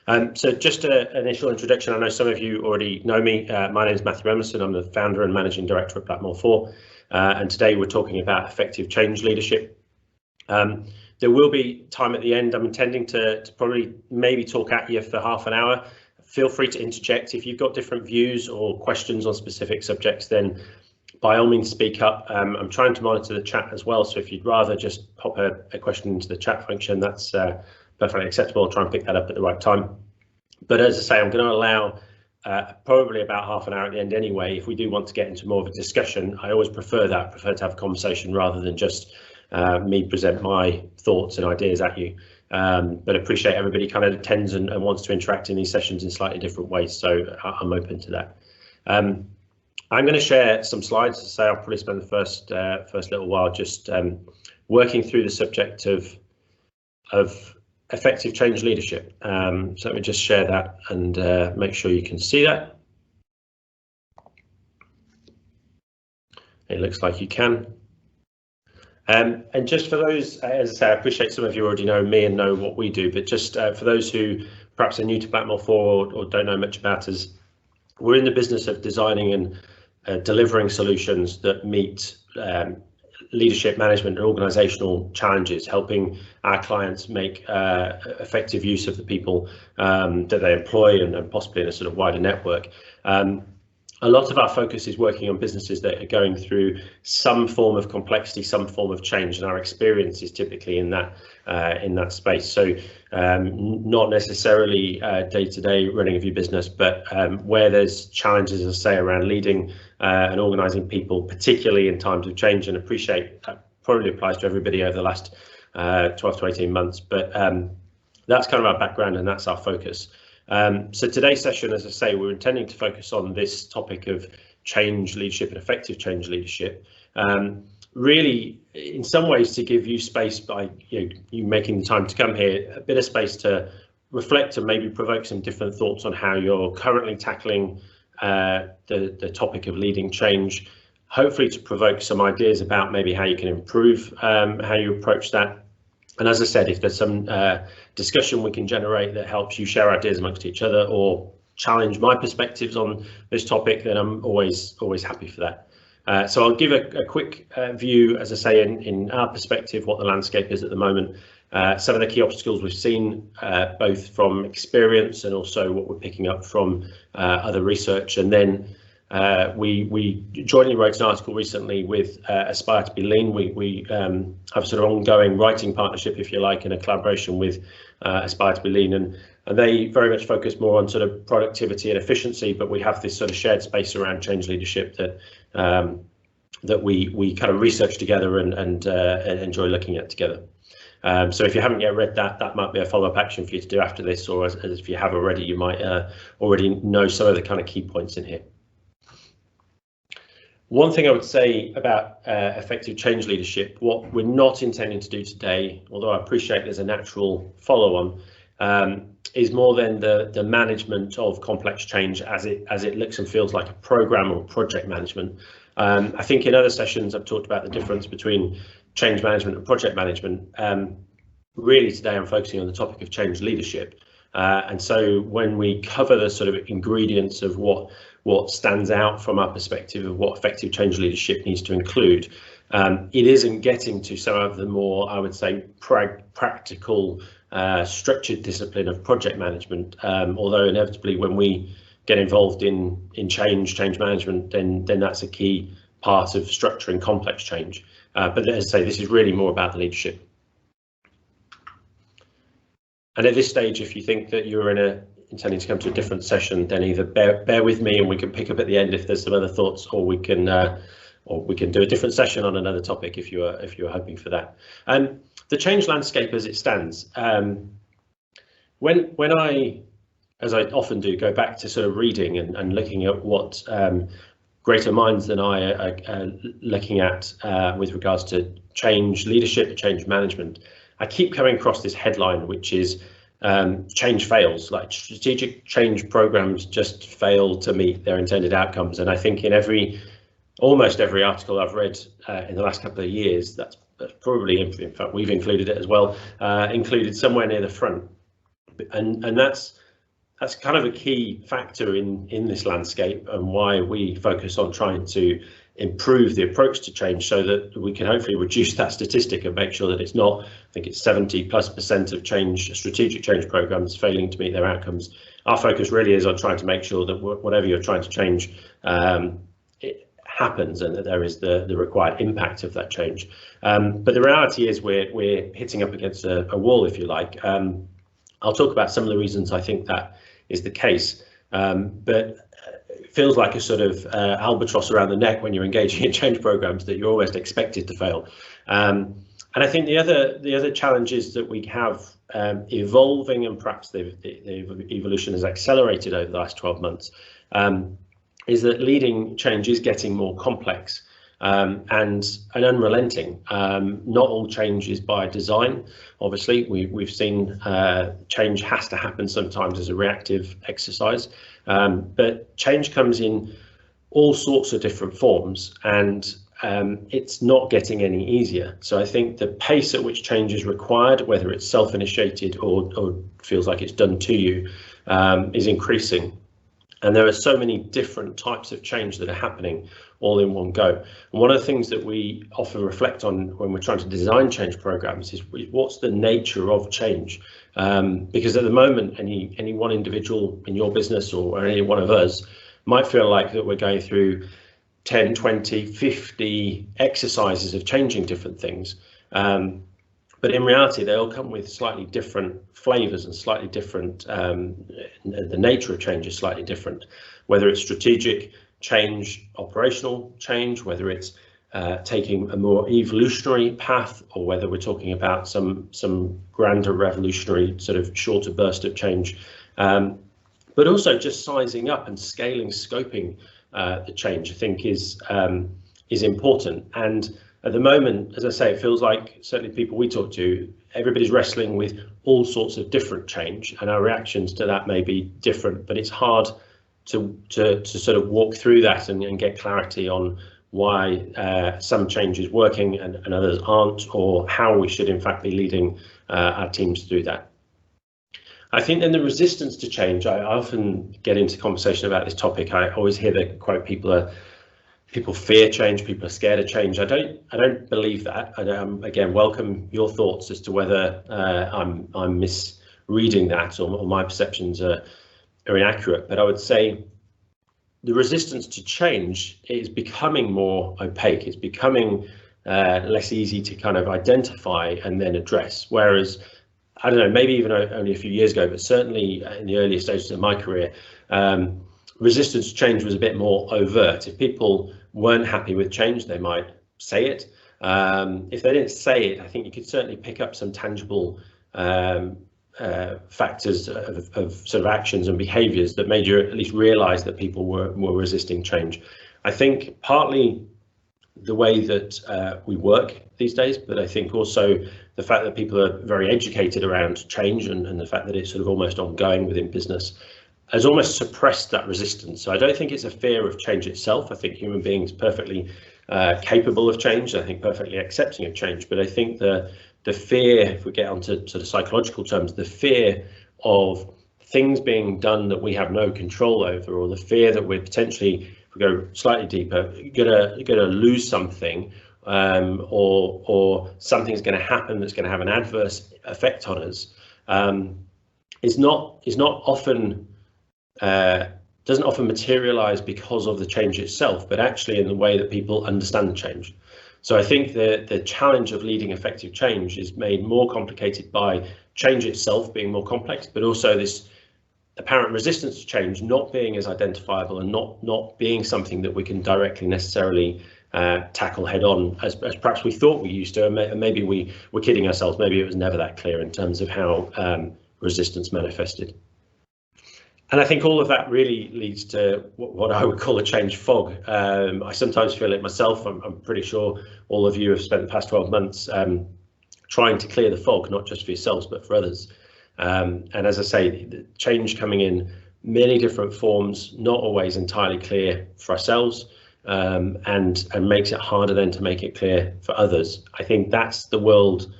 So just an initial introduction. I know some of you already know me. My name is Matthew Emerson. I'm the founder and managing director of Blackmore 4, and today we're talking about effective change leadership. There will be time at the end. I'm intending to probably maybe talk at you for half an hour. Feel free to interject. If you've got different views or questions on specific subjects, then by all means speak up. I'm trying to monitor the chat as well, so if you'd rather just pop a question into the chat function, that's perfectly acceptable. I'll try and pick that up at the right time. But as I say, I'm going to allow probably about half an hour at the end anyway. If we do want to get into more of a discussion, I always prefer that. I prefer to have a conversation rather than just me present my thoughts and ideas at you. But appreciate everybody kind of attends and wants to interact in these sessions in slightly different ways, so I'm open to that. I'm going to share some slides. As I say, I'll probably spend the first little while just working through the subject of effective change leadership. So let me just share that and make sure you can see that. It looks like you can. And just for those, as I say, I appreciate some of you already know me and know what we do, but just for those who perhaps are new to Blackmore 4 or don't know much about us, we're in the business of designing and delivering solutions that meet leadership, management and organizational challenges, helping our clients make effective use of the people that they employ and possibly in a sort of wider network. A lot of our focus is working on businesses that are going through some form of complexity, some form of change, and our experience is typically in that space. So not necessarily day-to-day running of your business, but where there's challenges, as I say, around leading and organising people, particularly in times of change, and appreciate that probably applies to everybody over the last 12 to 18 months. But that's kind of our background and that's our focus. So today's session, as I say, we're intending to focus on this topic of change leadership and effective change leadership. Really, in some ways, to give you space by you making the time to come here, a bit of space to reflect and maybe provoke some different thoughts on how you're currently tackling the topic of leading change. Hopefully, to provoke some ideas about maybe how you can improve how you approach that. And as I said, if there's some discussion we can generate that helps you share ideas amongst each other or challenge my perspectives on this topic, then I'm always happy for that. So I'll give a quick view, as I say, in our perspective, what the landscape is at the moment, some of the key obstacles we've seen, both from experience and also what we're picking up from other research. And then we jointly wrote an article recently with Aspire to be Lean. We have a sort of ongoing writing partnership, if you like, and a collaboration with Aspire to be Lean, and they very much focus more on sort of productivity and efficiency, but we have this sort of shared space around change leadership that that we kind of research together and enjoy looking at together. So if you haven't yet read that, that might be a follow-up action for you to do after this, or as if you have already, you might already know some of the kind of key points in here. One thing I would say about effective change leadership, what we're not intending to do today, although I appreciate there's a natural follow-on, is more than the management of complex change as it looks and feels like a program or project management. I think in other sessions I've talked about the difference between change management and project management. Really today I'm focusing on the topic of change leadership. And so when we cover the sort of ingredients of what stands out from our perspective of what effective change leadership needs to include, it isn't getting to some of the more, I would say, practical, structured discipline of project management. Although inevitably when we get involved in change management, then that's a key part of structuring complex change. But as I say, this is really more about the leadership. And at this stage, if you think that you're intending to come to a different session, then either bear with me and we can pick up at the end if there's some other thoughts, or we can do a different session on another topic if you are hoping for that. The change landscape as it stands. When I, as I often do, go back to sort of reading and looking at what greater minds than I are looking at with regards to change leadership, change management, I keep coming across this headline, which is change fails, like strategic change programs just fail to meet their intended outcomes. And I think in almost every article I've read in the last couple of years, that's probably, in fact, we've included it as well, included somewhere near the front. And that's that's kind of a key factor in this landscape, and why we focus on trying to improve the approach to change, so that we can hopefully reduce that statistic and make sure that it's not, I think it's 70+% of change, strategic change programs failing to meet their outcomes. Our focus really is on trying to make sure that whatever you're trying to change, it happens, and that there is the required impact of that change. But the reality is we're hitting up against a wall, if you like. I'll talk about some of the reasons I think that is the case, but it feels like a sort of albatross around the neck when you're engaging in change programs, that you're almost expected to fail. And I think the other challenges that we have evolving, and perhaps the evolution has accelerated over the last 12 months, is that leading change is getting more complex and unrelenting. Not all change is by design. Obviously, we've seen change has to happen sometimes as a reactive exercise, but change comes in all sorts of different forms, and it's not getting any easier. So I think the pace at which change is required, whether it's self-initiated or feels like it's done to you, is increasing. And there are so many different types of change that are happening all in one go. And one of the things that we often reflect on when we're trying to design change programs is what's the nature of change? Because at the moment, any one individual in your business or any one of us might feel like that we're going through 10, 20, 50 exercises of changing different things. But in reality, they all come with slightly different flavors and slightly different, the nature of change is slightly different, whether it's strategic change, operational change, whether it's taking a more evolutionary path, or whether we're talking about some grander revolutionary sort of shorter burst of change, but also just sizing up and scaling, scoping the change, I think is important. And at the moment, as I say, it feels like certainly people we talk to, everybody's wrestling with all sorts of different change, and our reactions to that may be different, but it's hard to sort of walk through that and get clarity on why some change is working and others aren't, or how we should in fact be leading our teams through that. I think then the resistance to change, I often get into conversation about this topic. I always hear the quote, people fear change, people are scared of change. I don't believe that. I again welcome your thoughts as to whether I'm misreading that, or my perceptions are inaccurate. But I would say the resistance to change is becoming more opaque. It's becoming less easy to kind of identify and then address. Whereas, I don't know, maybe even only a few years ago, but certainly in the earlier stages of my career, resistance to change was a bit more overt. If people weren't happy with change, they might say it. If they didn't say it, I think you could certainly pick up some tangible factors of sort of actions and behaviours that made you at least realise that people were resisting change. I think partly the way that we work these days, but I think also the fact that people are very educated around change, and the fact that it's sort of almost ongoing within business, has almost suppressed that resistance. So I don't think it's a fear of change itself. I think human beings are perfectly capable of change. I think perfectly accepting of change. But I think the fear, if we get onto sort of psychological terms, the fear of things being done that we have no control over, or the fear that we're potentially, if we go slightly deeper, gonna lose something, or something's going to happen that's going to have an adverse effect on us, is not often. Doesn't often materialize because of the change itself, but actually in the way that people understand change. So I think the challenge of leading effective change is made more complicated by change itself being more complex, but also this apparent resistance to change not being as identifiable, and not being something that we can directly necessarily tackle head on as perhaps we thought we used to, and maybe we were kidding ourselves. Maybe it was never that clear in terms of how resistance manifested. And I think all of that really leads to what I would call a change fog. I sometimes feel it myself. I'm pretty sure all of you have spent the past 12 months trying to clear the fog, not just for yourselves, but for others. And as I say, the change coming in many different forms, not always entirely clear for ourselves, and makes it harder then to make it clear for others. I think that's the world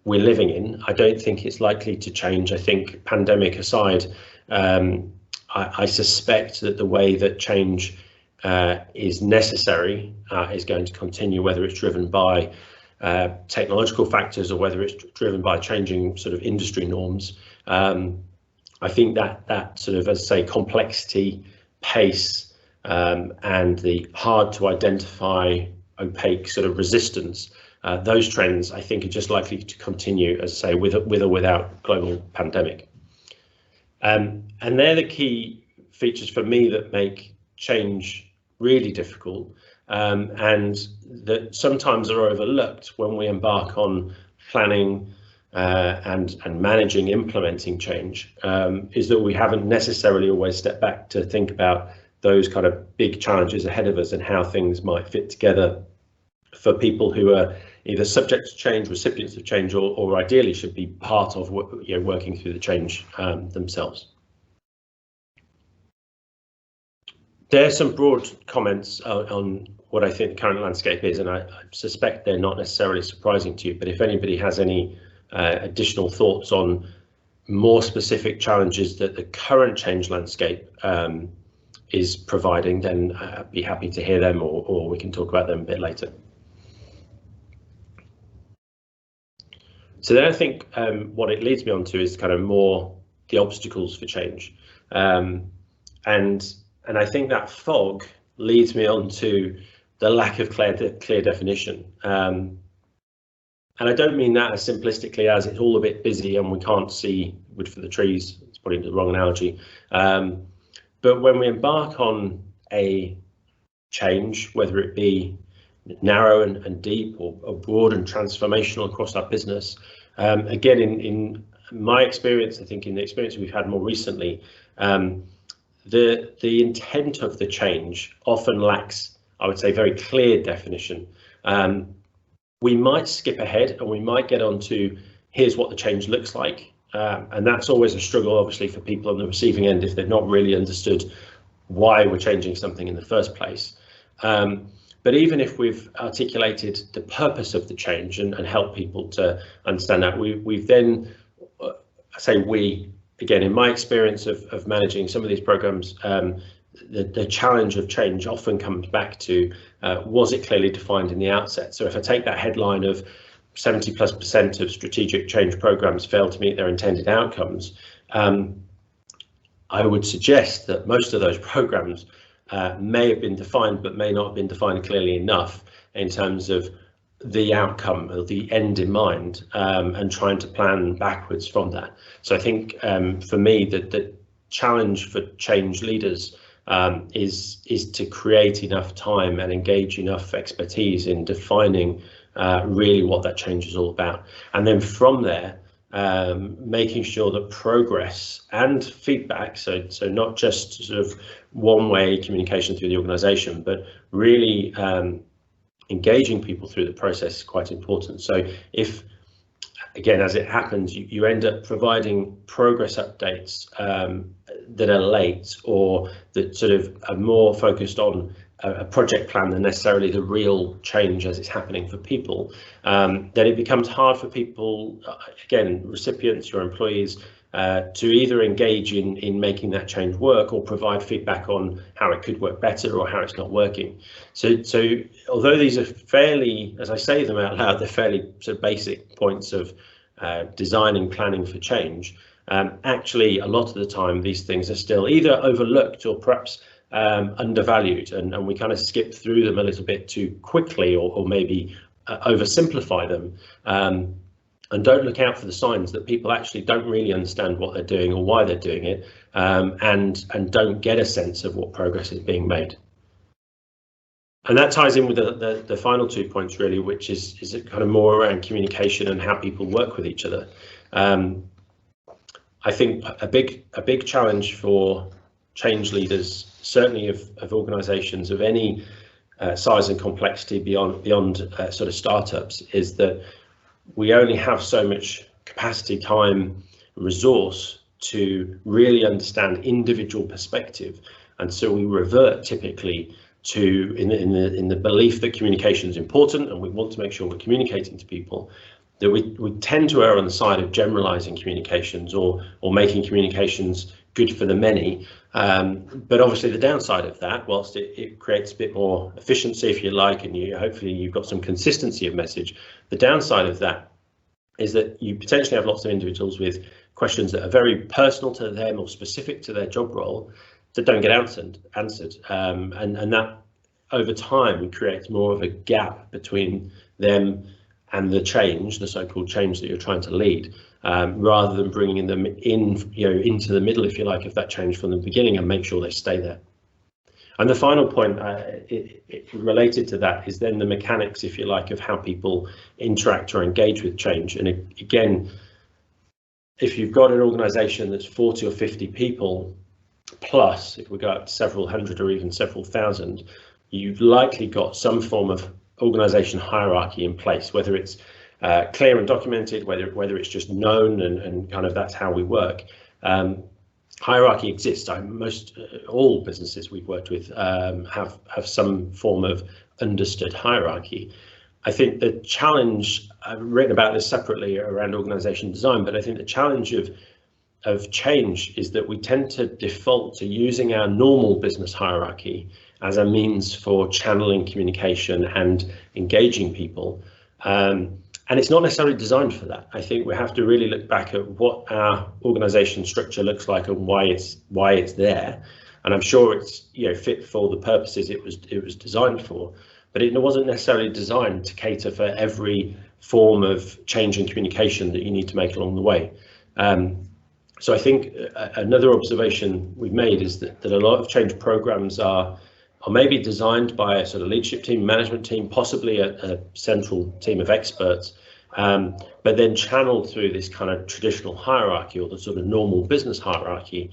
we're living in. I don't think it's likely to change. I think, pandemic aside, I suspect that the way that change is necessary is going to continue, whether it's driven by technological factors or whether it's driven by changing sort of industry norms. I think that sort of, as I say, complexity, pace, and the hard to identify opaque sort of resistance, those trends I think are just likely to continue, as I say, with or without global pandemic. And they're the key features for me that make change really difficult, and that sometimes are overlooked when we embark on planning and managing, implementing change, is that we haven't necessarily always stepped back to think about those kind of big challenges ahead of us and how things might fit together for people who are either subject to change, recipients of change, or ideally should be part of working through the change themselves. There are some broad comments on what I think the current landscape is, and I suspect they're not necessarily surprising to you, but if anybody has any additional thoughts on more specific challenges that the current change landscape is providing, then I'd be happy to hear them, or we can talk about them a bit later. So then I think what it leads me on to is kind of more the obstacles for change, and I think that fog leads me on to the lack of clear definition. And I don't mean that as simplistically as it's all a bit busy and we can't see wood for the trees. It's probably the wrong analogy. But when we embark on a change, whether it be narrow and deep or broad and transformational across our business, again, in my experience, I think in the experience we've had more recently, the intent of the change often lacks, I would say, very clear definition. We might skip ahead and we might get on to here's what the change looks like. And that's always a struggle, obviously, for people on the receiving end if they've not really understood why we're changing something in the first place. But even if we've articulated the purpose of the change and help people to understand that, we've then, I say we, again, in my experience of managing some of these programs, the challenge of change often comes back to, was it clearly defined in the outset? So if I take that headline of 70+% of strategic change programs fail to meet their intended outcomes, I would suggest that most of those programs may have been defined, but may not have been defined clearly enough in terms of the outcome or the end in mind, and trying to plan backwards from that. So I think for me the challenge for change leaders is to create enough time and engage enough expertise in defining really what that change is all about, and then from there making sure that progress and feedback, so not just sort of one-way communication through the organisation, but really engaging people through the process is quite important. So if, again, as it happens, you end up providing progress updates that are late or that sort of are more focused on a project plan than necessarily the real change as it's happening for people, then it becomes hard for people, again, recipients, your employees, to either engage in making that change work or provide feedback on how it could work better or how it's not working. So although these are fairly, as I say them out loud, they're fairly sort of basic points of designing, planning for change, actually a lot of the time these things are still either overlooked or perhaps undervalued, and we kind of skip through them a little bit too quickly, or maybe oversimplify them, and don't look out for the signs that people actually don't really understand what they're doing or why they're doing it, and don't get a sense of what progress is being made. And that ties in with the final 2 points, really, which is kind of more around communication and how people work with each other. I think a big challenge for change leaders, certainly of organisations of any size and complexity beyond sort of startups, is that we only have so much capacity, time, resource to really understand individual perspective, and so we revert typically to in the belief that communication is important and we want to make sure we're communicating to people, that we tend to err on the side of generalizing communications or making communications good for the many. But obviously the downside of that, whilst it creates a bit more efficiency, if you like, and hopefully you've got some consistency of message, the downside of that is that you potentially have lots of individuals with questions that are very personal to them or specific to their job role that don't get answered. And that over time creates more of a gap between them and the change, the so-called change that you're trying to lead, rather than bringing them into the middle, if you like, of that change from the beginning and make sure they stay there. And the final point related to that is then the mechanics, if you like, of how people interact or engage with change. And again, if you've got an organisation that's 40 or 50 people plus, if we go up to several hundred or even several thousand, you've likely got some form of organisation hierarchy in place, whether it's clear and documented, whether it's just known and kind of that's how we work. Hierarchy exists. All businesses we've worked with have some form of understood hierarchy. I think the challenge, I've written about this separately around organisation design, but I think the challenge of change is that we tend to default to using our normal business hierarchy as a means for channeling communication and engaging people. And it's not necessarily designed for that. I think we have to really look back at what our organisation structure looks like and why it's there. And I'm sure it's fit for the purposes it was designed for, but it wasn't necessarily designed to cater for every form of change in communication that you need to make along the way. So I think another observation we've made is that a lot of change programs are maybe designed by a sort of leadership team, management team, possibly a central team of experts, but then channeled through this kind of traditional hierarchy or the sort of normal business hierarchy,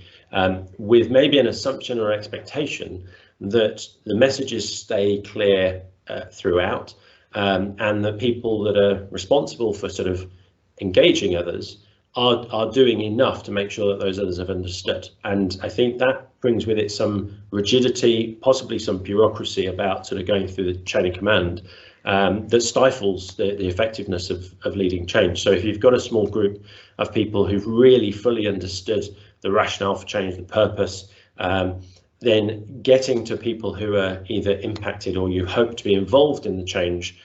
with maybe an assumption or expectation that the messages stay clear throughout, and the people that are responsible for sort of engaging others are doing enough to make sure that those others have understood. And I think that brings with it some rigidity, possibly some bureaucracy about sort of going through the chain of command, that stifles the effectiveness of leading change. So if you've got a small group of people who've really fully understood the rationale for change, the purpose, then getting to people who are either impacted or you hope to be involved in the change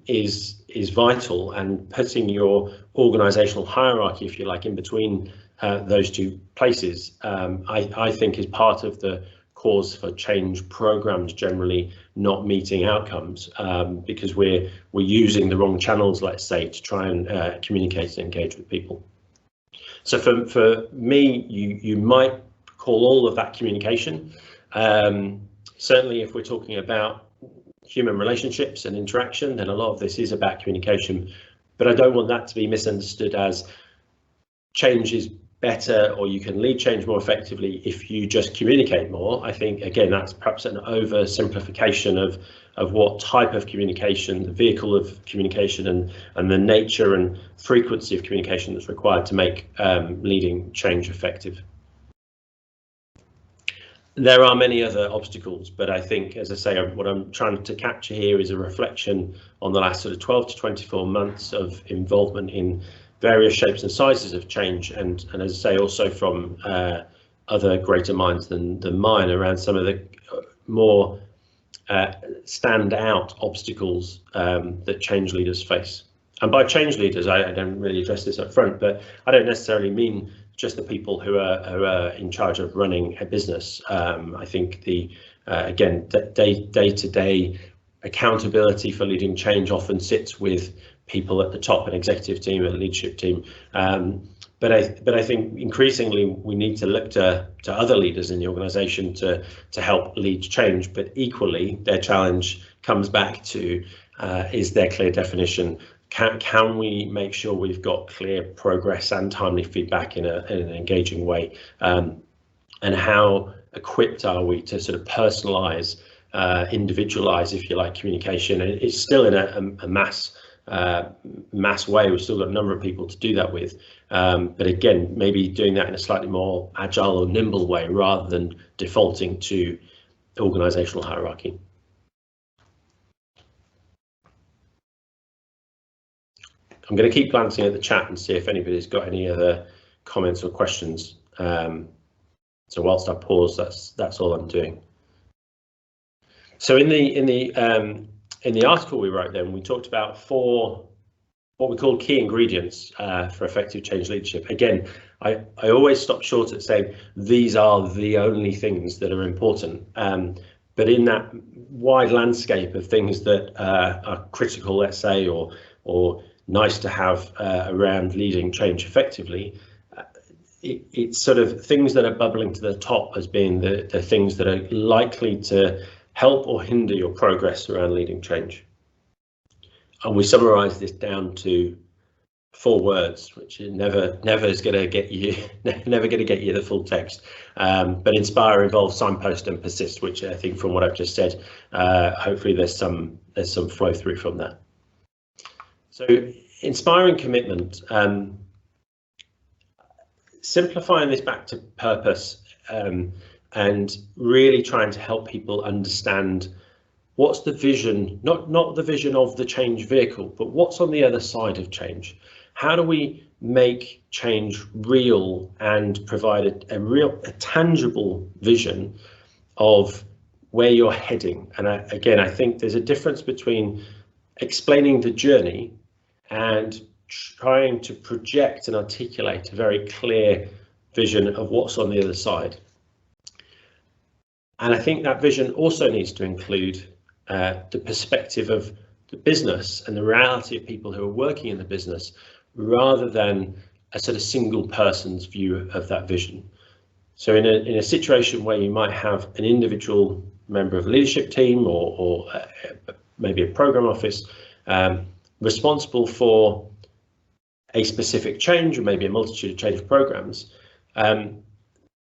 is vital, and putting your organisational hierarchy, if you like, in between those two places, I think is part of the cause for change programs generally not meeting outcomes, because we're using the wrong channels, let's say, to try and communicate and engage with people. So for me, you might call all of that communication. Certainly if we're talking about human relationships and interaction, then a lot of this is about communication, but I don't want that to be misunderstood as change is better or you can lead change more effectively if you just communicate more. I think, again, that's perhaps an oversimplification of what type of communication, the vehicle of communication, and the nature and frequency of communication that's required to make leading change effective. There are many other obstacles, but I think, as I say, what I'm trying to capture here is a reflection on the last sort of 12 to 24 months of involvement in various shapes and sizes of change, and as I say, also from other greater minds than mine around some of the more standout obstacles that change leaders face. And by change leaders, I don't really address this up front, but I don't necessarily mean just the people who are in charge of running a business. I think again, day-to-day accountability for leading change often sits with people at the top, an executive team, a leadership team. But I think increasingly we need to look to other leaders in the organisation to help lead change. But equally, their challenge comes back to is there clear definition? Can we make sure we've got clear progress and timely feedback in an engaging way? And how equipped are we to sort of personalise, individualise, if you like, communication? It's still in a mass way. We've still got a number of people to do that with. But again, maybe doing that in a slightly more agile or nimble way rather than defaulting to organisational hierarchy. I'm going to keep glancing at the chat and see if anybody's got any other comments or questions. So whilst I pause, that's all I'm doing. So in the article we wrote, then we talked about 4 what we call key ingredients for effective change leadership. Again, I always stop short at saying these are the only things that are important. But in that wide landscape of things that are critical, let's say, or nice to have around leading change effectively, it's sort of things that are bubbling to the top as being the things that are likely to help or hinder your progress around leading change. And we summarize this down to 4 words, which never is going to get you, never going to get you the full text. But inspire, involve, signpost, and persist, which I think from what I've just said, hopefully there's some flow through from that. So inspiring commitment, simplifying this back to purpose, and really trying to help people understand what's the vision, not the vision of the change vehicle, but what's on the other side of change. How do we make change real and provide a tangible vision of where you're heading? And again, I think there's a difference between explaining the journey and trying to project and articulate a very clear vision of what's on the other side. And I think that vision also needs to include the perspective of the business and the reality of people who are working in the business, rather than a sort of single person's view of that vision. So in a situation where you might have an individual member of a leadership team or maybe a program office responsible for a specific change, or maybe a multitude of change programs,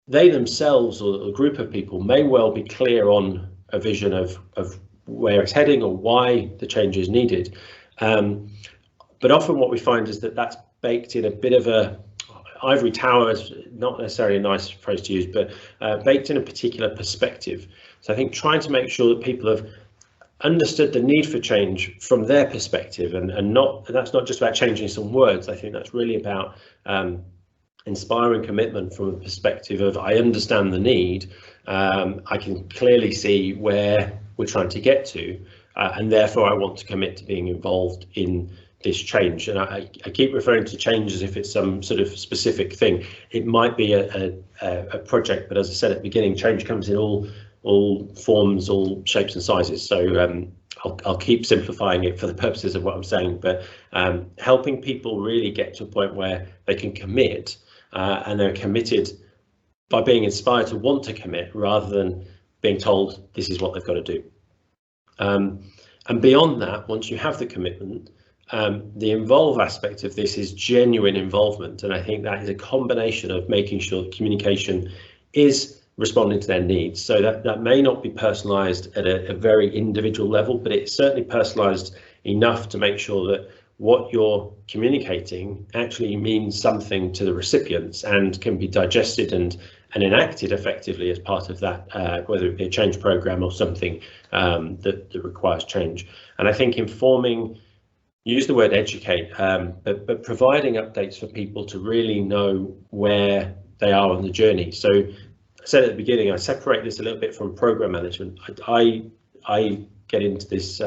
they themselves or a group of people may well be clear on a vision of where it's heading or why the change is needed. But often what we find is that that's baked in a bit of a ivory tower, is not necessarily a nice phrase to use, but baked in a particular perspective. So I think trying to make sure that people have understood the need for change from their perspective, and that's not just about changing some words. I think that's really about inspiring commitment from a perspective of, I understand the need, I can clearly see where we're trying to get to, and therefore I want to commit to being involved in this change. And I keep referring to change as if it's some sort of specific thing. It might be a project, but as I said at the beginning, change comes in all forms, all shapes and sizes. So I'll keep simplifying it for the purposes of what I'm saying, but helping people really get to a point where they can commit, and they're committed by being inspired to want to commit, rather than being told this is what they've got to do. And beyond that, once you have the commitment, the involve aspect of this is genuine involvement. And I think that is a combination of making sure that communication is responding to their needs. So that may not be personalized at a very individual level, but it's certainly personalized enough to make sure that what you're communicating actually means something to the recipients and can be digested and enacted effectively as part of that, whether it be a change program or something that requires change. And I think informing, use the word educate, but providing updates for people to really know where they are on the journey. So I said at the beginning, I separate this a little bit from program management. I get into this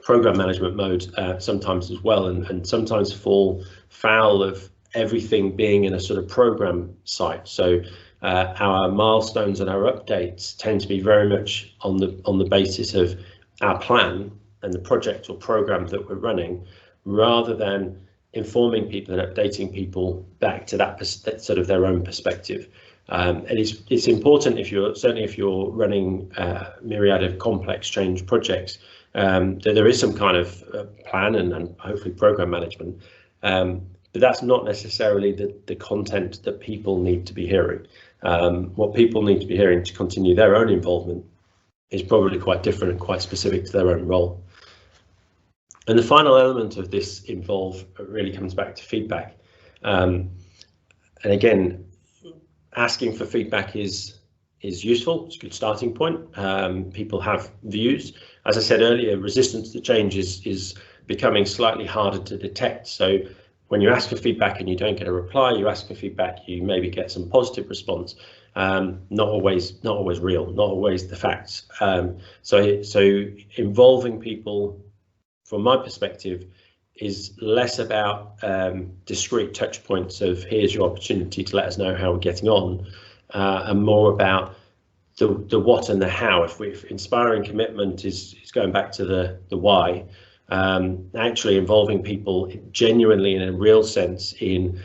program management mode sometimes as well, and sometimes fall foul of everything being in a sort of program site. So our milestones and our updates tend to be very much on the basis of our plan and the project or program that we're running, rather than informing people and updating people back to that sort of their own perspective. And it's important, if you're running a myriad of complex change projects, that there is some kind of plan and hopefully program management, but that's not necessarily the content that people need to be hearing. What people need to be hearing to continue their own involvement is probably quite different and quite specific to their own role. And the final element of this involve really comes back to feedback. And again, asking for feedback is useful. It's a good starting point. People have views. As I said earlier, resistance to change is becoming slightly harder to detect. So when you ask for feedback and you don't get a reply, you ask for feedback, you maybe get some positive response. Not always real, not always the facts. So involving people, from my perspective, is less about discrete touch points of here's your opportunity to let us know how we're getting on, and more about the what and the how. If inspiring commitment is going back to the why, actually involving people genuinely in a real sense in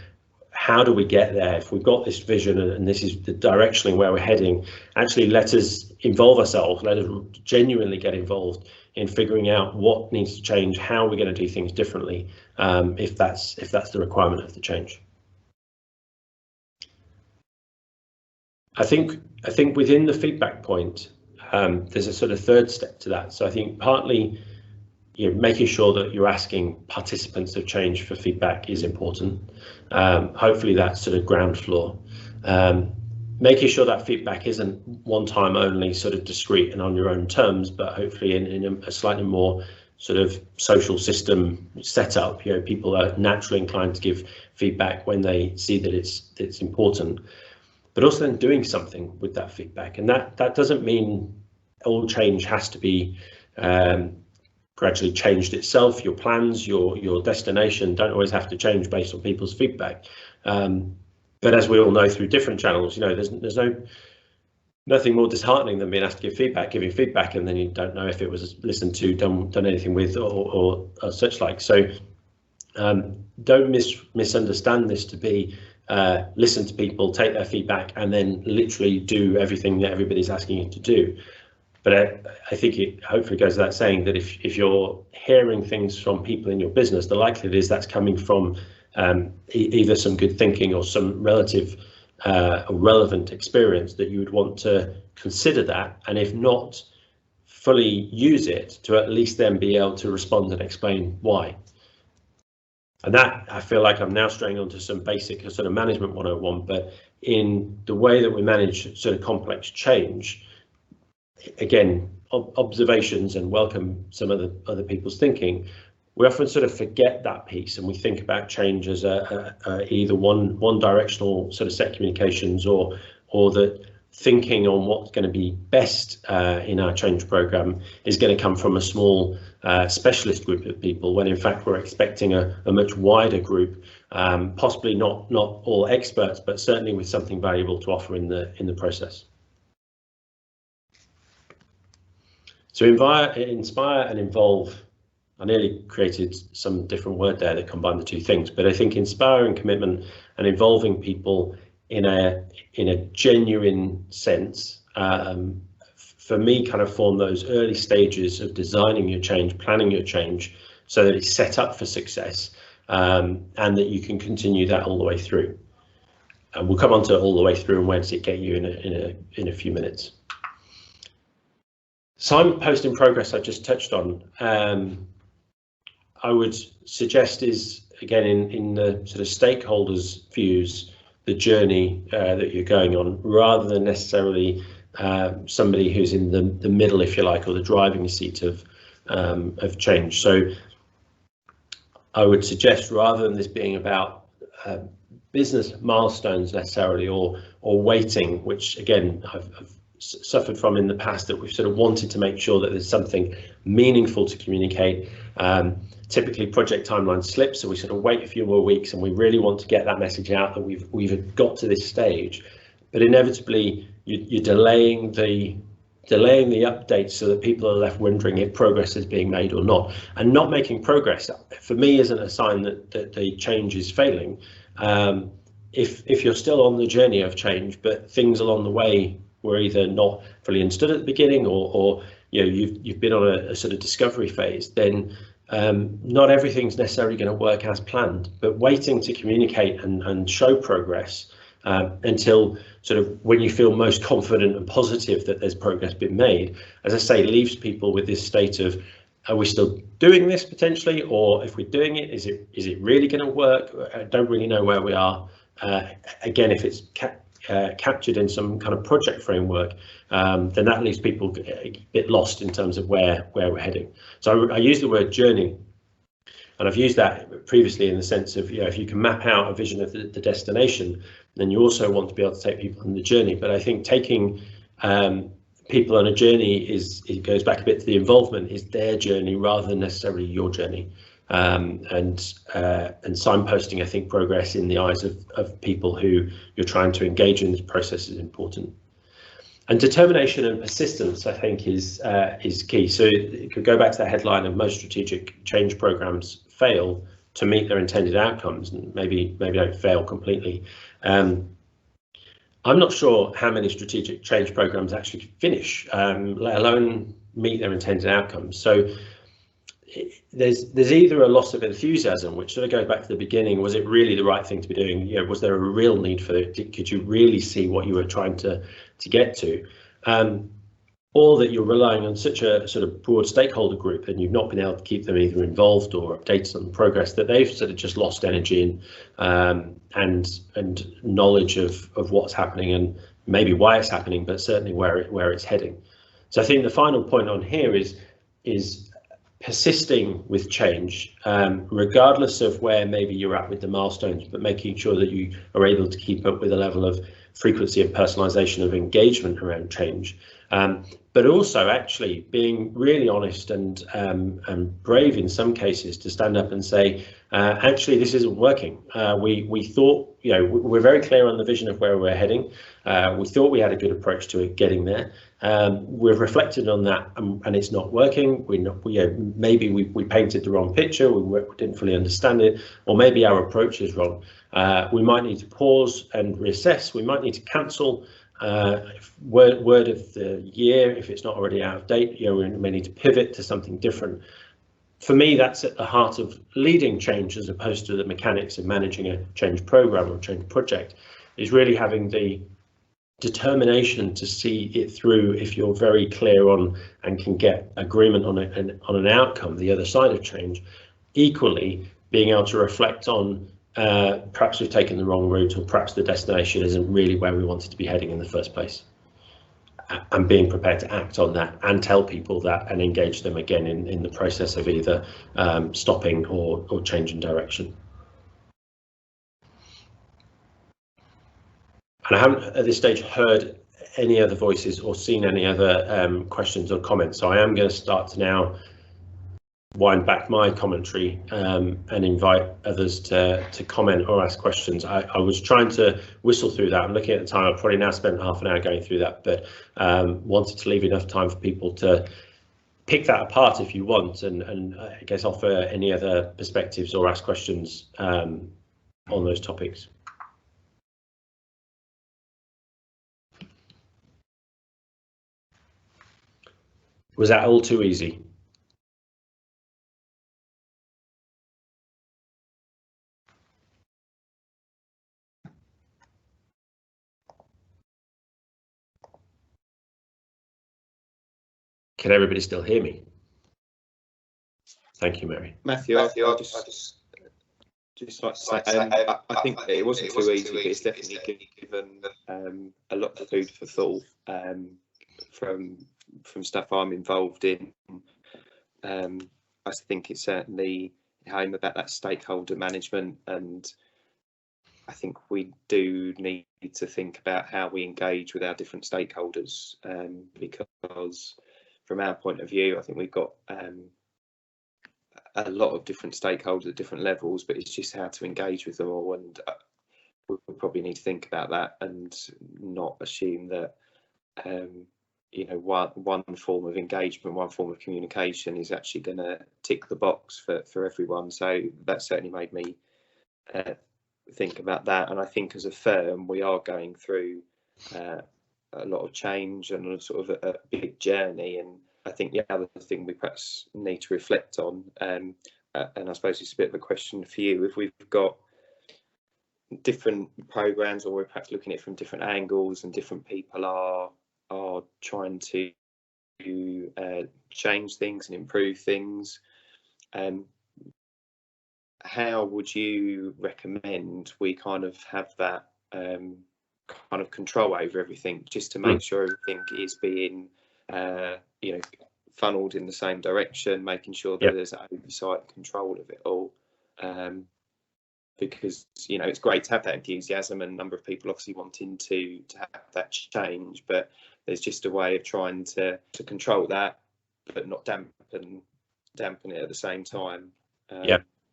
how do we get there. If we've got this vision and this is the direction where we're heading, actually let us involve ourselves, let us genuinely get involved in figuring out what needs to change, how we're going to do things differently, if that's the requirement of the change. I think within the feedback point, there's a sort of third step to that. So I think partly, making sure that you're asking participants of change for feedback is important. Hopefully that's sort of ground floor. Making sure that feedback isn't one time only, sort of discrete and on your own terms, but hopefully in a slightly more sort of social system setup. People are naturally inclined to give feedback when they see that it's important, but also then doing something with that feedback. And that doesn't mean all change has to be gradually changed itself. Your plans, your destination don't always have to change based on people's feedback. But as we all know through different channels, there's nothing more disheartening than being asked to giving feedback, and then you don't know if it was listened to, done anything with, or such like. So don't misunderstand this to be listen to people, take their feedback, and then literally do everything that everybody's asking you to do. But I think it hopefully goes without saying that if you're hearing things from people in your business, the likelihood is that's coming from either some good thinking or some relative relevant experience that you would want to consider that, and if not, fully use it to at least then be able to respond and explain why. And that, I feel like I'm now straying onto some basic sort of management 101, but in the way that we manage sort of complex change, again, observations and welcome some of the other people's thinking, we often sort of forget that piece, and we think about change as either one directional sort of set communications, or that thinking on what's going to be best in our change program is going to come from a small specialist group of people, when in fact we're expecting a much wider group, possibly not all experts, but certainly with something valuable to offer in the process. So inspire and involve. I nearly created some different word there that combined the two things, but I think inspiring commitment and involving people in a genuine sense, for me, kind of form those early stages of designing your change, planning your change, so that it's set up for success, and that you can continue that all the way through. And we'll come on to all the way through and where does it get you in a few minutes. Signpost in progress I just touched on. I would suggest is, again, in the sort of stakeholders' views, the journey that you're going on, rather than necessarily somebody who's in the middle, if you like, or the driving seat of change. So I would suggest, rather than this being about business milestones necessarily, or waiting, which again I've suffered from in the past, that we've sort of wanted to make sure that there's something meaningful to communicate. Typically project timelines slip, so we sort of wait a few more weeks, and we really want to get that message out that we've got to this stage. But inevitably you're delaying the updates, so that people are left wondering if progress is being made or not. And not making progress, for me, isn't a sign that the change is failing. If you're still on the journey of change, but things along the way were either not fully understood at the beginning, or you've been on a sort of discovery phase, then not everything's necessarily going to work as planned. But waiting to communicate and show progress until sort of when you feel most confident and positive that there's progress been made, as I say, leaves people with this state of, are we still doing this potentially, or if we're doing it, is it really going to work? I don't really know where we are. Again, if it's captured in some kind of project framework, then that leaves people a bit lost in terms of where we're heading. So I use the word journey, And I've used that previously in the sense of, if you can map out a vision of the destination, then you also want to be able to take people on the journey. But I think taking people on a journey it goes back a bit to the involvement, is their journey rather than necessarily your journey. And signposting, I think, progress in the eyes of people who you're trying to engage in this process is important. And determination and persistence, I think, is key. So it could go back to the headline of most strategic change programs fail to meet their intended outcomes, and maybe don't fail completely. I'm not sure how many strategic change programs actually finish, let alone meet their intended outcomes. So there's either a loss of enthusiasm, which sort of goes back to the beginning. Was it really the right thing to be doing? Was there a real need for it? Could you really see what you were trying to get to? Or that you're relying on such a sort of broad stakeholder group and you've not been able to keep them either involved or updated on the progress, that they've sort of just lost energy and knowledge of what's happening and maybe why it's happening, but certainly where it's heading. So I think the final point on here is persisting with change, regardless of where maybe you're at with the milestones, but making sure that you are able to keep up with a level of frequency and personalization of engagement around change. But also actually being really honest and brave in some cases to stand up and say, actually, this isn't working. We thought, we're very clear on the vision of where we're heading. We thought we had a good approach to it getting there. We've reflected on that and it's not working. Maybe we painted the wrong picture, we didn't fully understand it, or maybe our approach is wrong. We might need to pause and reassess. We might need to cancel. Word of the year, if it's not already out of date, we may need to pivot to something different. For me, that's at the heart of leading change, as opposed to the mechanics of managing a change program or change project, is really having the determination to see it through if you're very clear on and can get agreement on an outcome, the other side of change. Equally, being able to reflect on perhaps we've taken the wrong route, or perhaps the destination isn't really where we wanted to be heading in the first place, and being prepared to act on that and tell people that and engage them again in the process of either stopping or changing direction. And I haven't at this stage heard any other voices or seen any other questions or comments, so I am going to start to now wind back my commentary and invite others to comment or ask questions. I was trying to whistle through that. I'm looking at the time. I've probably now spent half an hour going through that, but wanted to leave enough time for people to pick that apart if you want, and I guess offer any other perspectives or ask questions on those topics. Was that all too easy? Can everybody still hear me? Thank you, Mary. Matthew, I'll just like to say, I think it wasn't too easy, but it's definitely given a lot of food for thought from stuff I'm involved in. I think it's certainly home about that stakeholder management, and I think we do need to think about how we engage with our different stakeholders, because from our point of view, I think we've got a lot of different stakeholders at different levels, but it's just how to engage with them all, and we probably need to think about that and not assume that one form of engagement, one form of communication is actually going to tick the box for everyone. So that certainly made me think about that, and I think as a firm we are going through a lot of change and a sort of a big journey, and I think the other thing we perhaps need to reflect on, and I suppose it's a bit of a question for you, if we've got different programs or we're perhaps looking at it from different angles and different people are trying to change things and improve things, how would you recommend we kind of have that kind of control over everything, just to make sure everything is being funneled in the same direction, making sure that there's oversight and control of it all. Because it's great to have that enthusiasm and a number of people obviously wanting to have that change, but there's just a way of trying to control that, but not dampen it at the same time.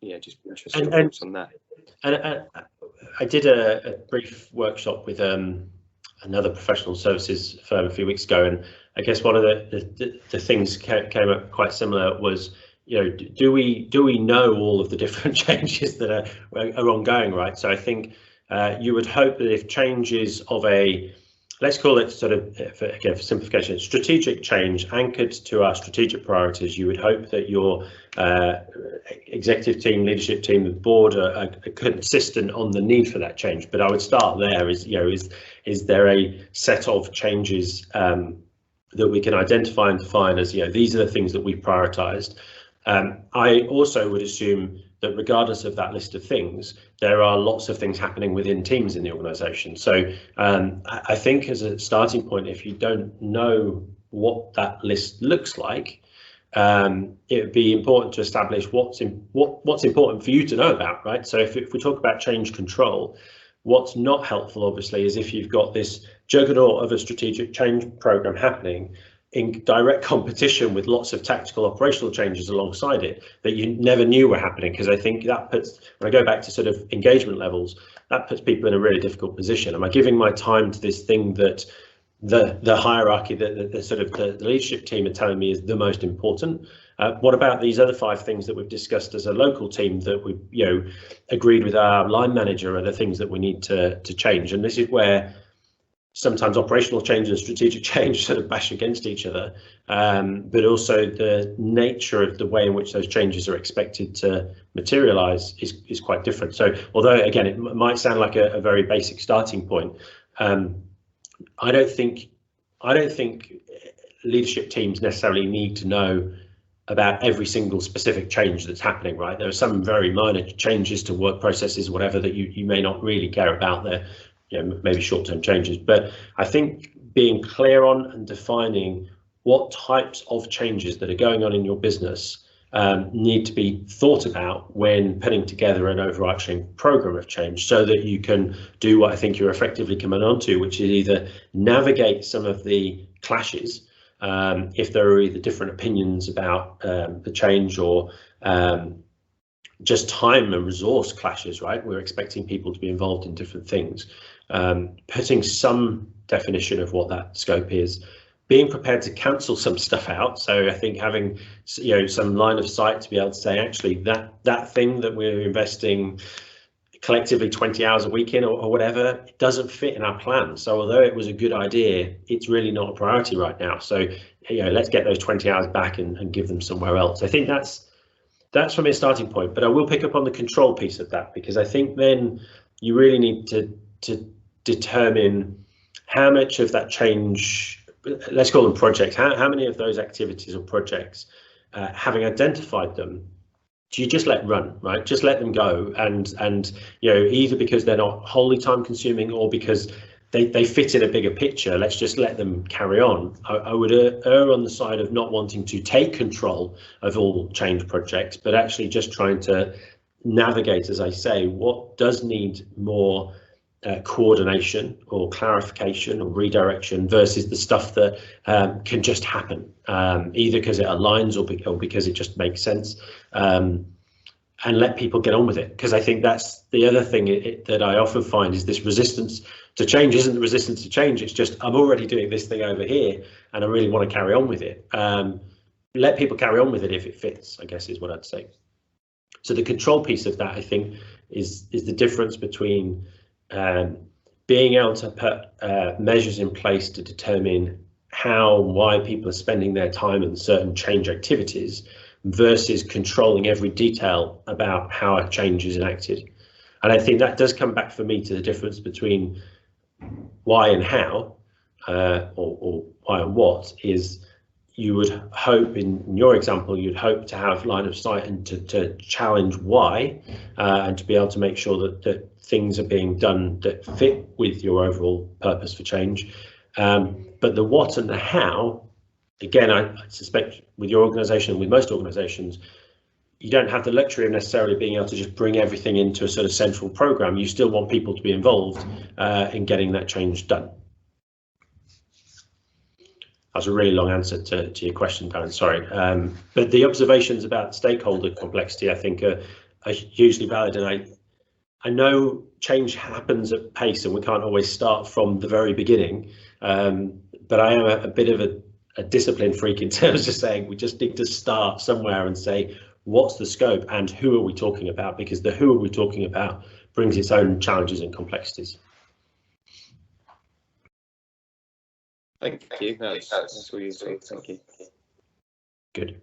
Just interesting thoughts on that. And I did a brief workshop with another professional services firm a few weeks ago, and I guess one of the things came up quite similar was, do we know all of the different changes that are ongoing, right? So I think you would hope that if changes of a, let's call it sort of, for simplification, strategic change anchored to our strategic priorities, you would hope that your executive team, leadership team, the board are consistent on the need for that change. But I would start there. Is there a set of changes that we can identify and define as, these are the things that we've prioritized? I also would assume that regardless of that list of things, there are lots of things happening within teams in the organisation. So I think as a starting point, if you don't know what that list looks like, it would be important to establish what's important for you to know about, right? So if we talk about change control, what's not helpful, obviously, is if you've got this juggernaut of a strategic change program happening in direct competition with lots of tactical operational changes alongside it that you never knew were happening, because I think that puts, when I go back to sort of engagement levels, that puts people in a really difficult position. Am I giving my time to this thing that the hierarchy, the sort of the leadership team are telling me is the most important? What about these other 5 things that we've discussed as a local team that we agreed with our line manager are the things that we need to change? And this is where sometimes operational change and strategic change sort of bash against each other, but also the nature of the way in which those changes are expected to materialize is quite different. So although again it might sound like a very basic starting point, I don't think leadership teams necessarily need to know about every single specific change that's happening, right? There are some very minor changes to work processes, whatever, that you may not really care about. There, maybe short-term changes, but I think being clear on and defining what types of changes that are going on in your business need to be thought about when putting together an overarching program of change, so that you can do what I think you're effectively coming on to, which is either navigate some of the clashes, if there are either different opinions about the change, or just time and resource clashes, right? We're expecting people to be involved in different things. Putting some definition of what that scope is, being prepared to cancel some stuff out. So I think having some line of sight to be able to say, actually, that thing that we're investing collectively 20 hours a week in, or whatever, it doesn't fit in our plan. So although it was a good idea, it's really not a priority right now. So let's get those 20 hours back and give them somewhere else. I think that's for me a starting point. But I will pick up on the control piece of that, because I think then you really need to determine how much of that change, let's call them projects, how many of those activities or projects, having identified them, do you just let run, right? Just let them go, and either because they're not wholly time consuming, or because they fit in a bigger picture, let's just let them carry on. I would err on the side of not wanting to take control of all change projects, but actually just trying to navigate, as I say, what does need more coordination or clarification or redirection versus the stuff that can just happen, either because it aligns or because it just makes sense, and let people get on with it. Because I think that's the other thing that I often find is this resistance to change isn't the resistance to change, it's just I'm already doing this thing over here and I really want to carry on with it. Let people carry on with it if it fits, I guess is what I'd say. So the control piece of that, I think, is the difference between being able to put measures in place to determine why people are spending their time in certain change activities, versus controlling every detail about how a change is enacted. And I think that does come back for me to the difference between why and how, or why and what. Is you would hope, in your example, you'd hope to have line of sight and to challenge why, and to be able to make sure that things are being done that fit with your overall purpose for change. But the what and the how again, I suspect with your organisation, with most organisations, you don't have the luxury of necessarily being able to just bring everything into a sort of central program. You still want people to be involved in getting that change done. That was a really long answer to your question, Darren, sorry. But the observations about stakeholder complexity, I think, are hugely valid. And I know change happens at pace and we can't always start from the very beginning. But I am a bit of a discipline freak in terms of saying we just need to start somewhere and say, what's the scope and who are we talking about? Because the who are we talking about brings its own challenges and complexities. Thank you. That's really useful. Thank you. Good.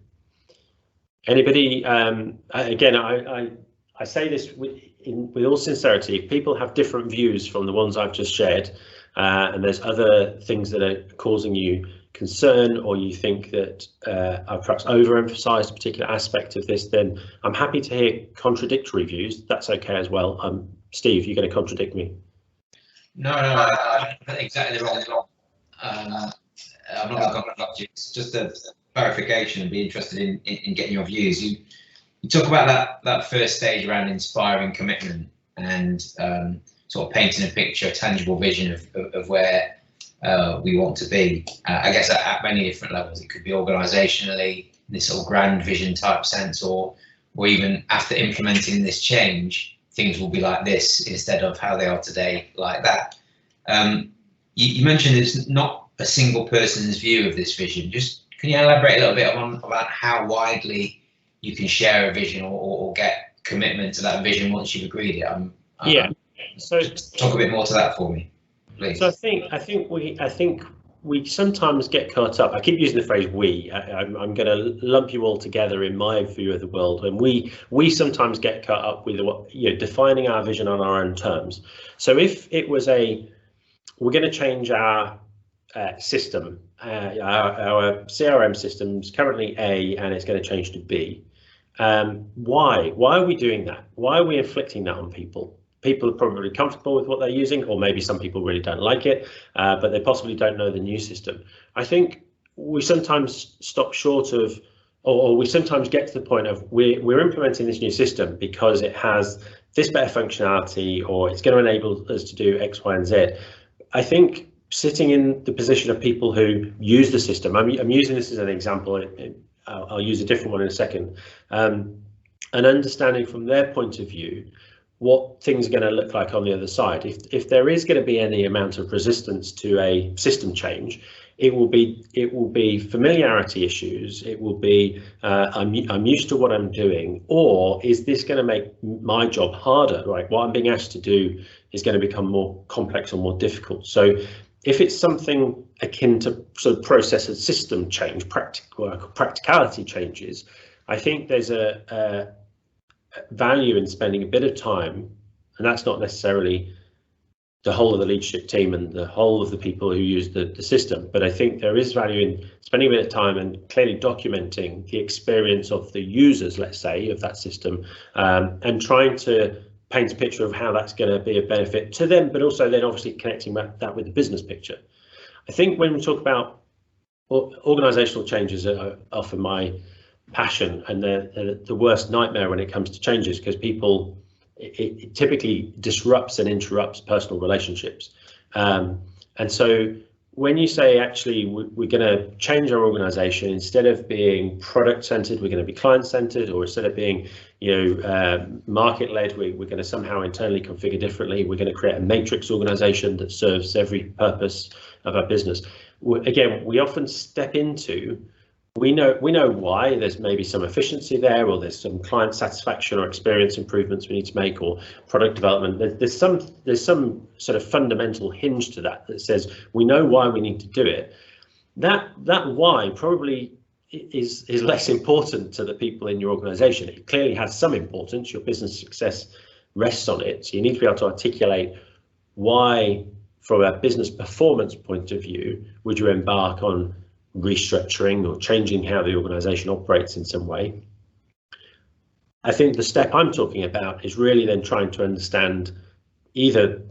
Anybody? Again, I say this with all sincerity. If people have different views from the ones I've just shared, and there's other things that are causing you concern, or you think that I've perhaps overemphasized a particular aspect of this, then I'm happy to hear contradictory views. That's okay as well. Steve, you're going to contradict me? No, I exactly wrong. I'm not going to contradict you. It's just a clarification and be interested in getting your views. You talk about that first stage around inspiring commitment and sort of painting a picture, a tangible vision of where we want to be. I guess at many different levels. It could be organisationally, this sort of grand vision type sense, or even after implementing this change, things will be like this instead of how they are today, like that. You mentioned it's not a single person's view of this vision. Just can you elaborate a little bit about how widely you can share a vision or get commitment to that vision once you've agreed it? Yeah. So talk a bit more to that for me, please. So I think we sometimes get caught up. I keep using the phrase we. I'm going to lump you all together in my view of the world, and we sometimes get caught up with defining our vision on our own terms. So if it was we're going to change our system, our CRM system's currently A, and it's going to change to B. Why are we doing that? Why are we inflicting that on people? People are probably comfortable with what they're using, or maybe some people really don't like it, but they possibly don't know the new system. I think we sometimes stop short of, or we sometimes get to the point of we're implementing this new system because it has this better functionality, or it's going to enable us to do X, Y, and Z. I think sitting in the position of people who use the system, I'm using this as an example, I'll use a different one in a second, and understanding from their point of view what things are going to look like on the other side. If there is going to be any amount of resistance to a system change, it will be familiarity issues. It will be I'm used to what I'm doing, or is this going to make my job harder? Right, what I'm being asked to do is going to become more complex or more difficult. So if it's something akin to sort of process and system change, practicality changes, I think there's a value in spending a bit of time, and that's not necessarily the whole of the leadership team and the whole of the people who use the system, but I think there is value in spending a bit of time and clearly documenting the experience of the users, let's say, of that system, and trying to paint a picture of how that's going to be a benefit to them, but also then obviously connecting that with the business picture. I think when we talk about organizational changes are often my passion and the worst nightmare when it comes to changes, because it typically disrupts and interrupts personal relationships, and so when you say actually we're going to change our organization, instead of being product centered, we're going to be client centered, or instead of being market led, we're going to somehow internally configure differently, we're going to create a matrix organization that serves every purpose of our business. Again, we often step into, we know why there's maybe some efficiency there, or there's some client satisfaction or experience improvements we need to make, or product development. There's some sort of fundamental hinge to that says we know why we need to do it. That why probably is less important to the people in your organization. It clearly has some importance. Your business success rests on it. So you need to be able to articulate why, from a business performance point of view, would you embark on restructuring or changing how the organization operates in some way. I think the step I'm talking about is really then trying to understand, either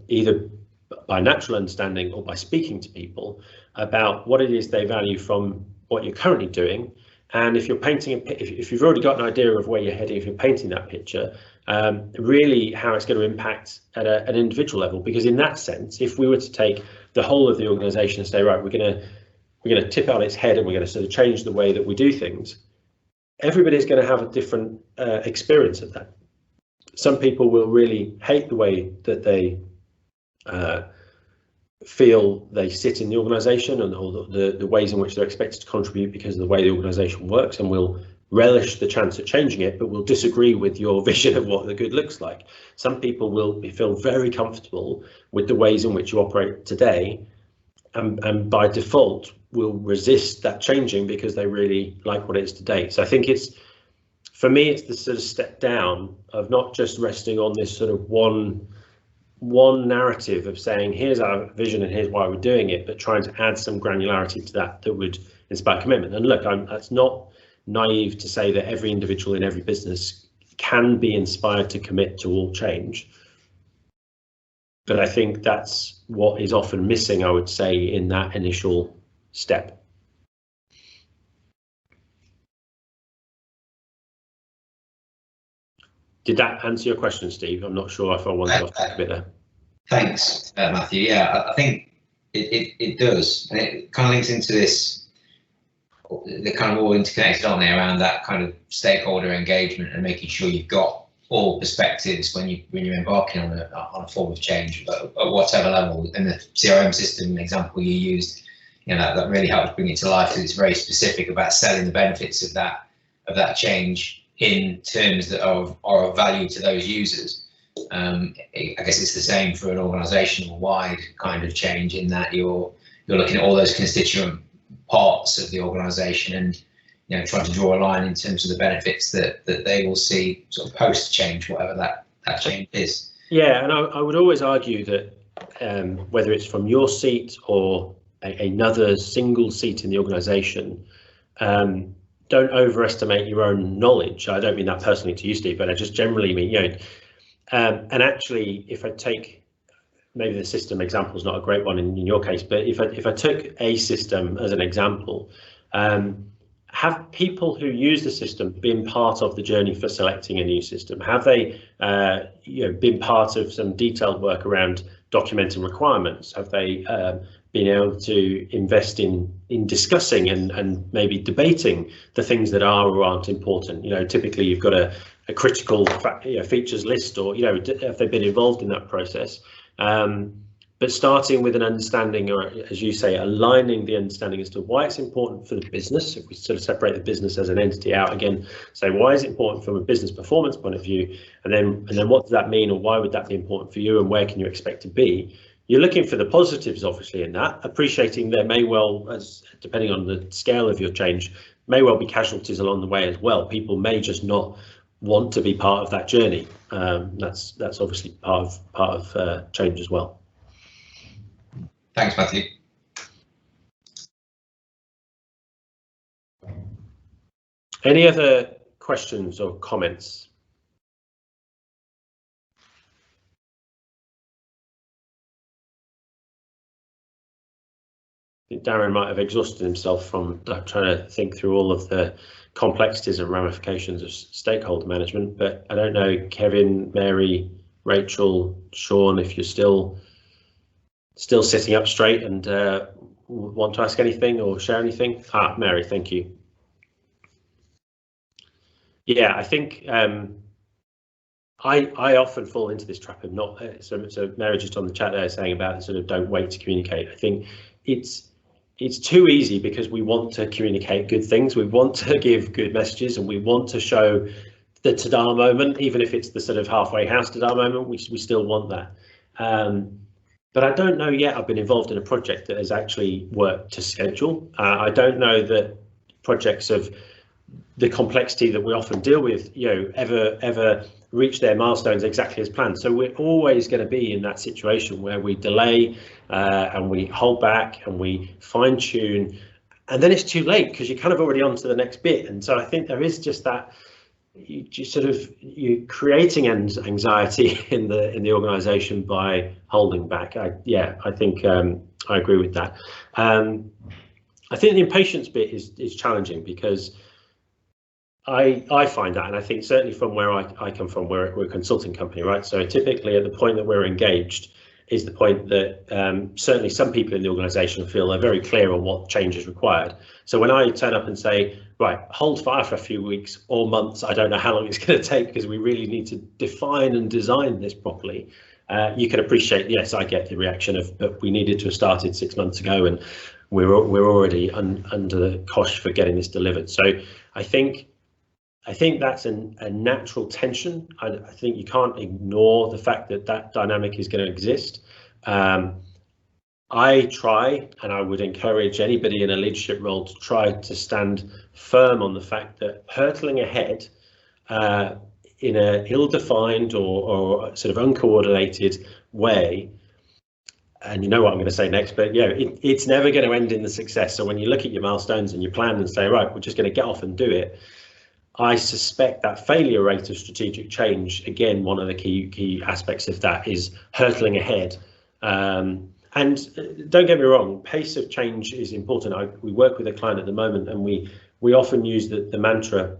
by natural understanding or by speaking to people, about what it is they value from what you're currently doing. And if you're painting, if you've already got an idea of where you're heading, if you're painting that picture, really how it's going to impact at an individual level. Because in that sense, if we were to take the whole of the organisation and say, right, we're going to tip it on its head and we're going to sort of change the way that we do things, everybody's going to have a different experience of that. Some people will really hate the way that they feel they sit in the organisation and all the ways in which they're expected to contribute because of the way the organisation works, and will relish the chance of changing it, but will disagree with your vision of what the good looks like. Some people will feel very comfortable with the ways in which you operate today, and by default will resist that changing because they really like what it is today. So I think for me, it's the sort of step down of not just resting on this sort of one narrative of saying, here's our vision and here's why we're doing it, but trying to add some granularity to that would inspire commitment. And look, that's not naive to say that every individual in every business can be inspired to commit to all change. But I think that's what is often missing, I would say, in that initial step. Did that answer your question, Steve? I'm not sure if I wanted off a bit there. Thanks, Matthew. Yeah, I think it does. And it kind of links into this, they're kind of all interconnected, aren't they, around that kind of stakeholder engagement and making sure you've got all perspectives when you're embarking on a form of change at whatever level. And the CRM system example you used, that really helps bring it to life, because it's very specific about selling the benefits of that change in terms that are of value to those users. I guess it's the same for an organisational wide kind of change, in that you're looking at all those constituent parts of the organisation and trying to draw a line in terms of the benefits that they will see sort of post change, whatever that change is. Yeah, and I would always argue that whether it's from your seat or another single seat in the organisation, don't overestimate your own knowledge. I don't mean that personally to you, Steve, but I just generally mean, and actually, if I take, maybe the system example is not a great one in your case, but if I took a system as an example, have people who use the system been part of the journey for selecting a new system? Have they been part of some detailed work around documenting requirements? Have they been able to invest in discussing and maybe debating the things that are or aren't important? Typically you've got a critical features list, or have they been involved in that process? But starting with an understanding, or as you say, aligning the understanding as to why it's important for the business. If we sort of separate the business as an entity out again, say why is it important from a business performance point of view, and then what does that mean, or why would that be important for you, and where can you expect to be? You're looking for the positives, obviously, in that, appreciating there may well, as depending on the scale of your change, may well be casualties along the way as well. People may just not want to be part of that journey. That's obviously part of change as well. Thanks, Matthew. Any other questions or comments? I think Darren might have exhausted himself from trying to think through all of the complexities and ramifications of stakeholder management, but I don't know, Kevin, Mary, Rachel, Sean, if you're still sitting up straight and want to ask anything or share anything. Mary, thank you. Yeah, I think I often fall into this trap of not, so Mary just on the chat there saying about sort of don't wait to communicate. I think it's too easy because we want to communicate good things, we want to give good messages, and we want to show the ta-da moment, even if it's the sort of halfway house ta-da moment, we still want that. But I don't know yet, I've been involved in a project that has actually worked to schedule. I don't know that projects of the complexity that we often deal with, ever reach their milestones exactly as planned. So we're always going to be in that situation where we delay and we hold back and we fine tune, and then it's too late because you're kind of already on to the next bit. And so I think there is just that, you're creating anxiety in the organisation by holding back. I think I agree with that. I think the impatience bit is challenging, because I find that, and I think certainly from where I come from, we're a consulting company, right? So typically at the point that we're engaged is the point that certainly some people in the organisation feel they're very clear on what change is required. So when I turn up and say, right, hold fire for a few weeks or months, I don't know how long it's going to take, because we really need to define and design this properly. You can appreciate, yes, I get the reaction of, but we needed to have started 6 months ago, and we're already under the cosh for getting this delivered. So I think that's a natural tension. I think you can't ignore the fact that that dynamic is going to exist. I try, and I would encourage anybody in a leadership role to try to stand firm on the fact that hurtling ahead in an ill-defined or sort of uncoordinated way, and you know what I'm going to say next, but yeah, it's never going to end in the success. So when you look at your milestones and your plan and say, right, we're just going to get off and do it, I suspect that failure rate of strategic change, again, one of the key aspects of that is hurtling ahead. And don't get me wrong, pace of change is important. We work with a client at the moment, and we often use the mantra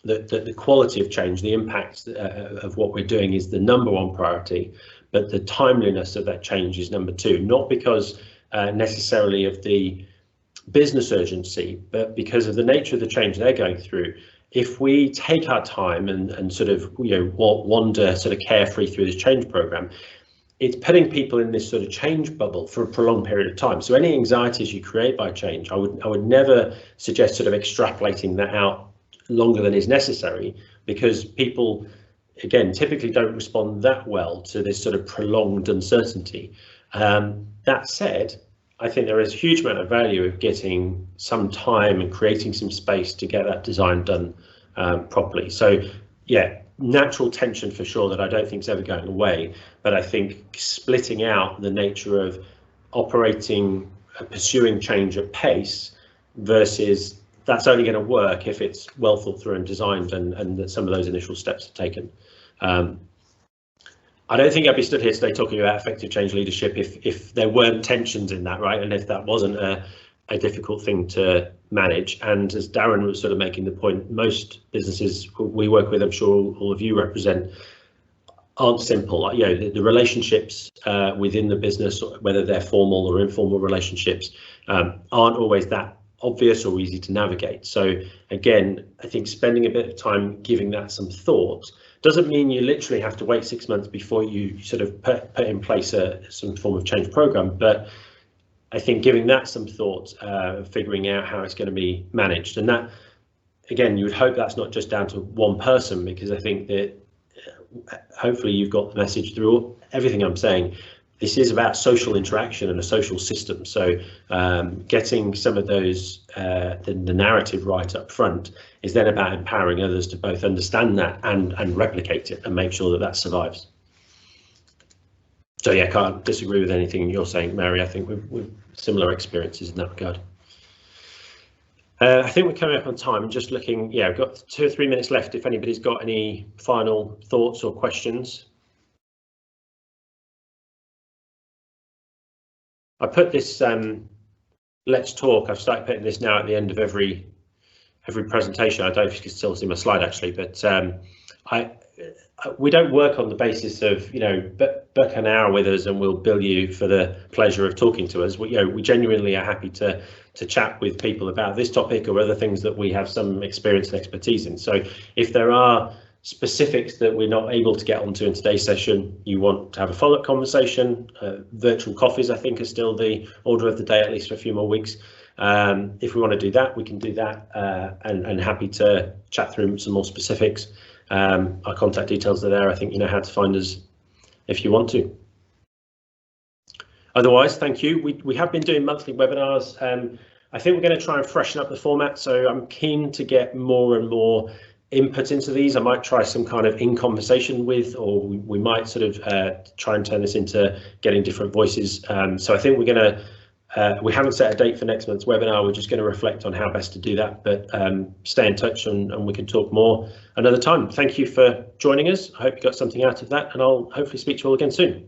that the quality of change, the impact of what we're doing, is the number one priority, but the timeliness of that change is number two, not because necessarily of the business urgency, but because of the nature of the change they're going through. If we take our time and sort of wander sort of carefree through this change program, it's putting people in this sort of change bubble for a prolonged period of time. So any anxieties you create by change, I would never suggest sort of extrapolating that out longer than is necessary, because people, again, typically don't respond that well to this sort of prolonged uncertainty. That said, I think there is a huge amount of value of getting some time and creating some space to get that design done properly. So yeah, natural tension for sure that I don't think is ever going away, but I think splitting out the nature of operating, pursuing change at pace versus that's only going to work if it's well thought through and designed, and that some of those initial steps are taken. I don't think I'd be stood here today talking about effective change leadership if there weren't tensions in that, right? And if that wasn't a difficult thing to manage. And as Darren was sort of making the point, most businesses we work with, I'm sure all of you represent, aren't simple. You know, the relationships within the business, whether they're formal or informal relationships, aren't always that obvious or easy to navigate. So again, I think spending a bit of time giving that some thought doesn't mean you literally have to wait 6 months before you sort of put in place some form of change program, but I think giving that some thought, figuring out how it's going to be managed. And that, again, you would hope that's not just down to one person, because I think that hopefully you've got the message through everything I'm saying. This is about social interaction and a social system. So getting some of those, the narrative right up front is then about empowering others to both understand that and replicate it and make sure that that survives. So yeah, can't disagree with anything you're saying, Mary. I think we've similar experiences in that regard. I think we're coming up on time and just looking, yeah, we've got 2 or 3 minutes left if anybody's got any final thoughts or questions. I put this let's talk. I've started putting this now at the end of every presentation. I don't know if you can still see my slide actually, but we don't work on the basis of, you know, book an hour with us and we'll bill you for the pleasure of talking to us. We genuinely are happy to chat with people about this topic or other things that we have some experience and expertise in. So if there are specifics that we're not able to get onto in today's session, you want to have a follow-up conversation, virtual coffees I think are still the order of the day, at least for a few more weeks. If we want to do that, we can do that, and happy to chat through some more specifics. Our contact details are there. I think you know how to find us if you want to. Otherwise, thank you. We have been doing monthly webinars. I think we're going to try and freshen up the format, so I'm keen to get more and more input into these. I might try some kind of in conversation with, or we might sort of try and turn this into getting different voices. So I think we're going to, we haven't set a date for next month's webinar. We're just going to reflect on how best to do that, but stay in touch and we can talk more another time. Thank you for joining us. I hope you got something out of that, and I'll hopefully speak to you all again soon.